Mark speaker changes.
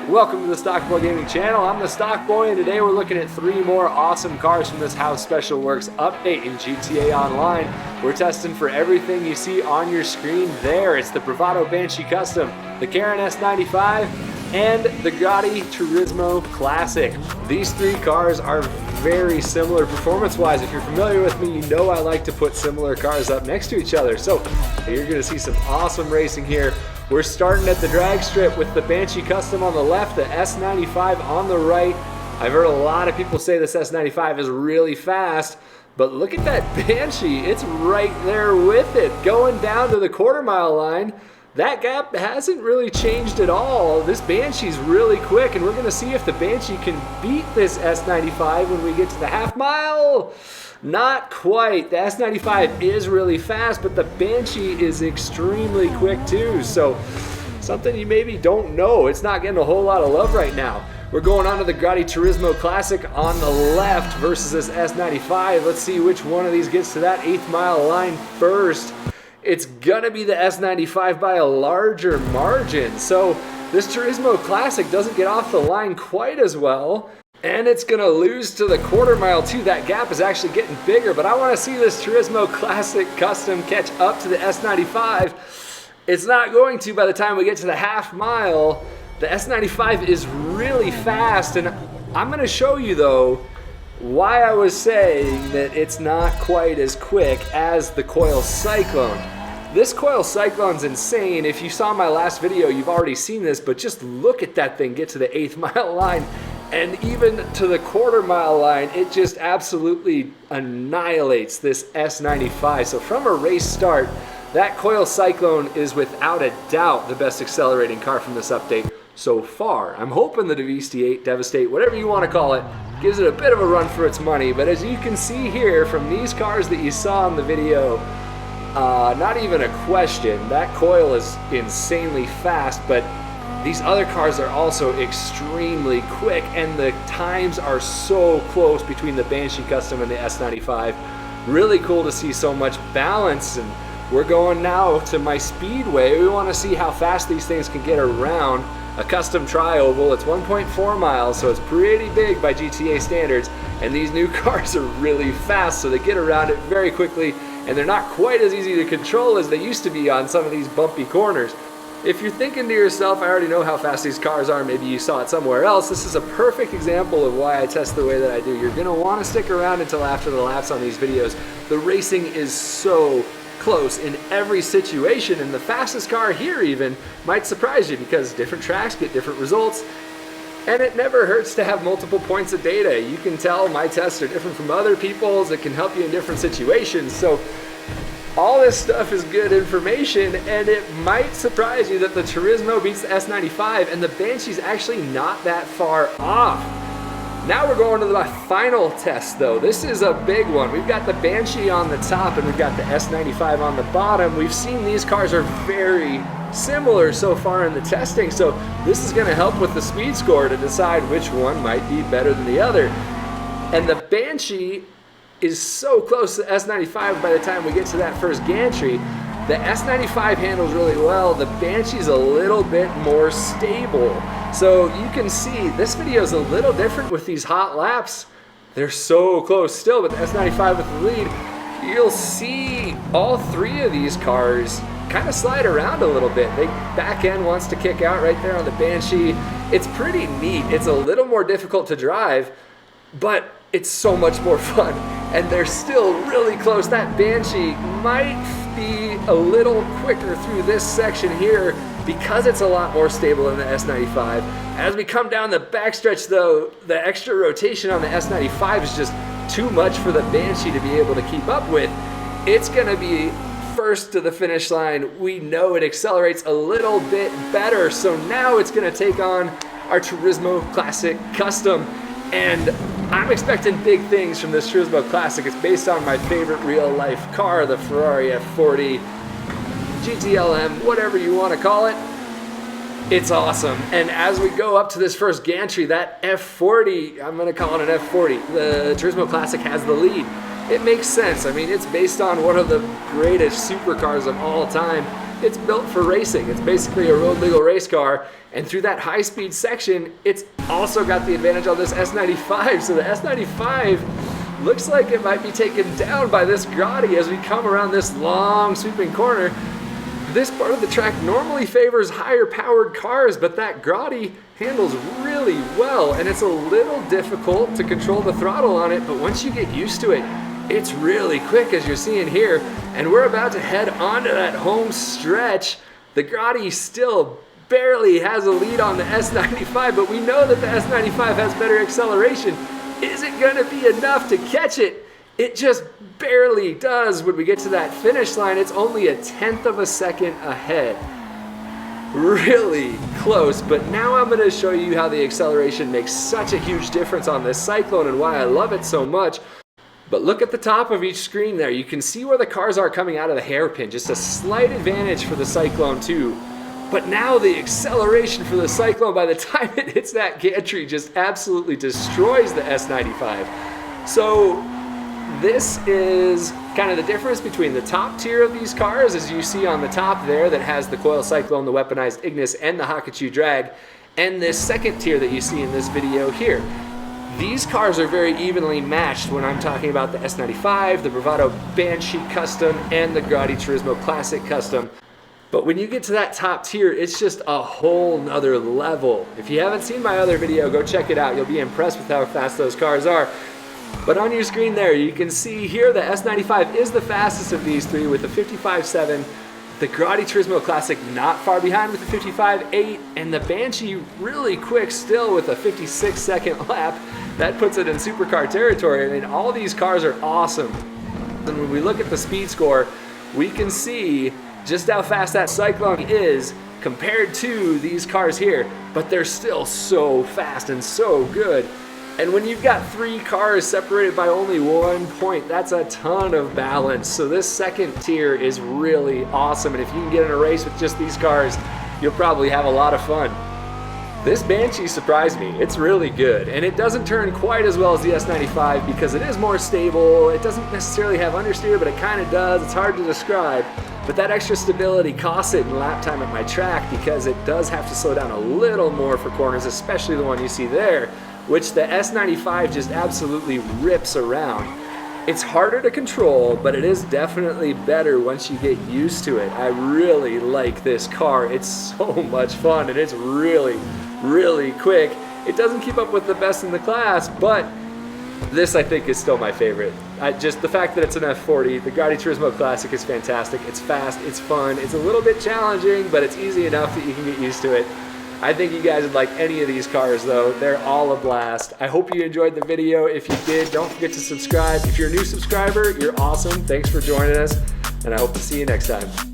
Speaker 1: Welcome to the Stockboy Gaming channel. I'm the Stockboy, and today we're looking at 3 more awesome cars from this How Special Works update in GTA Online. We're testing for everything you see on your screen there. It's the Bravado Banshee Custom, the Karen S95, and the Banshee Turismo Classic. These 3 cars are very similar performance-wise. If you're familiar with me, you know I like to put similar cars up next to each other. So you're going to see some awesome racing here. We're starting at the drag strip with the Banshee Custom on the left, the S95 on the right. I've heard a lot of people say this S95 is really fast, but look at that Banshee. It's right there with it. Going down to the quarter-mile line, that gap hasn't really changed at all. This Banshee's really quick, and we're going to see if the Banshee can beat this S95 when we get to the half-mile. Not quite. The S95 is really fast, but the Banshee is extremely quick too. So something you maybe don't know. It's not getting a whole lot of love right now. We're going on to the Banshee Turismo Classic on the left versus this S95. Let's see which one of these gets to that 8th mile line first. It's gonna be the S95 by a larger margin. So this Turismo Classic doesn't get off the line quite as well. And it's going to lose to the quarter mile too. That gap is actually getting bigger, but I want to see this Turismo Classic Custom catch up to the S95. It's not going to by the time we get to the half mile. The S95 is really fast, and I'm going to show you though why I was saying that it's not quite as quick as the Coil Cyclone. This Coil Cyclone's insane. If you saw my last video, you've already seen this, but just look at that thing get to the 8th mile line. And even to the quarter mile line, it just absolutely annihilates this S95. So from a race start, that Coil Cyclone is without a doubt the best accelerating car from this update so far. I'm hoping the Devastate, whatever you want to call it, gives it a bit of a run for its money. But as you can see here from these cars that you saw in the video, not even a question. That Coil is insanely fast, but these other cars are also extremely quick, and the times are so close between the Banshee Custom and the S95. Really cool to see so much balance. And we're going now to my Speedway. We want to see how fast these things can get around a custom tri-oval. It's 1.4 miles, so it's pretty big by GTA standards, and these new cars are really fast, so they get around it very quickly, and they're not quite as easy to control as they used to be on some of these bumpy corners. If you're thinking to yourself, I already know how fast these cars are, maybe you saw it somewhere else, this is a perfect example of why I test the way that I do. You're going to want to stick around until after the laps on these videos. The racing is so close in every situation, and the fastest car here even might surprise you because different tracks get different results, and it never hurts to have multiple points of data. You can tell my tests are different from other people's. It can help you in different situations. So all this stuff is good information, and it might surprise you that the Turismo beats the S95, and the Banshee's actually not that far off. Now we're going to the final test though. This is a big one. We've got the Banshee on the top, and we've got the S95 on the bottom. We've seen these cars are very similar so far in the testing, so this is going to help with the speed score to decide which one might be better than the other. And the Banshee is so close to the S95 by the time we get to that first gantry. The S95 handles really well. The Banshee's a little bit more stable. So you can see this video is a little different with these hot laps. They're so close still, but the S95 with the lead. You'll see all 3 of these cars kind of slide around a little bit. The back end wants to kick out right there on the Banshee. It's pretty neat. It's a little more difficult to drive, but it's so much more fun, and they're still really close. That Banshee might be a little quicker through this section here because it's a lot more stable than the S95. As we come down the backstretch though, the extra rotation on the S95 is just too much for the Banshee to be able to keep up with. It's gonna be first to the finish line. We know it accelerates a little bit better, so now it's gonna take on our Turismo Classic Custom. And I'm expecting big things from this Turismo Classic. It's based on my favorite real-life car, the Ferrari F40, GTLM, whatever you want to call it. It's awesome. And as we go up to this first gantry, that F40, I'm going to call it an F40, the Turismo Classic has the lead. It makes sense. I mean, it's based on one of the greatest supercars of all time. it's built for racing. It's basically a road legal race car, and through that high-speed section, it's also got the advantage on this S95. So the S95 looks like it might be taken down by this Grotti as we come around this long sweeping corner. This part of the track normally favors higher powered cars, but that Grotti handles really well, and it's a little difficult to control the throttle on it, but once you get used to it, it's really quick, as you're seeing here. And we're about to head onto that home stretch. The Grotti still barely has a lead on the S95, but we know that the S95 has better acceleration. Is it gonna be enough to catch it? It just barely does. When we get to that finish line, it's only 1/10 of a second ahead. Really close, but now I'm gonna show you how the acceleration makes such a huge difference on this Cyclone and why I love it so much. But look at the top of each screen there. You can see where the cars are coming out of the hairpin. Just a slight advantage for the Cyclone II. But now the acceleration for the Cyclone, by the time it hits that gantry, just absolutely destroys the S95. So this is kind of the difference between the top tier of these cars, as you see on the top there, that has the Coil Cyclone, the weaponized Ignis, and the Hakuchu Drag, and this second tier that you see in this video here. These cars are very evenly matched when I'm talking about the S95, the Bravado Banshee Custom, and the Grotti Turismo Classic Custom. But when you get to that top tier, it's just a whole nother level. If you haven't seen my other video, go check it out. You'll be impressed with how fast those cars are. But on your screen there, you can see here the S95 is the fastest of these three with a 55.7. The Grotti Turismo Classic not far behind with a 55.8, and the Banshee really quick still with a 56-second lap. That puts it in supercar territory. I mean, all these cars are awesome. And when we look at the speed score, we can see just how fast that Cyclone is compared to these cars here, but they're still so fast and so good. And when you've got three cars separated by only 1 point, that's a ton of balance. So this second tier is really awesome, and if you can get in a race with just these cars, you'll probably have a lot of fun. This Banshee surprised me. It's really good, and it doesn't turn quite as well as the S95 because it is more stable. It doesn't necessarily have understeer, but it kind of does. It's hard to describe, but that extra stability costs it in lap time at my track because it does have to slow down a little more for corners, especially the one you see there, which the S95 just absolutely rips around. It's harder to control, but it is definitely better once you get used to it. I really like this car. It's so much fun, and it's really, really quick. It doesn't keep up with the best in the class, but this I think is still my favorite. Just the fact that it's an F40, the Grotti Turismo Classic is fantastic. It's fast, it's fun, it's a little bit challenging, but it's easy enough that you can get used to it. I think you guys would like any of these cars though. They're all a blast. I hope you enjoyed the video. If you did, don't forget to subscribe. If you're a new subscriber, you're awesome. Thanks for joining us, and I hope to see you next time.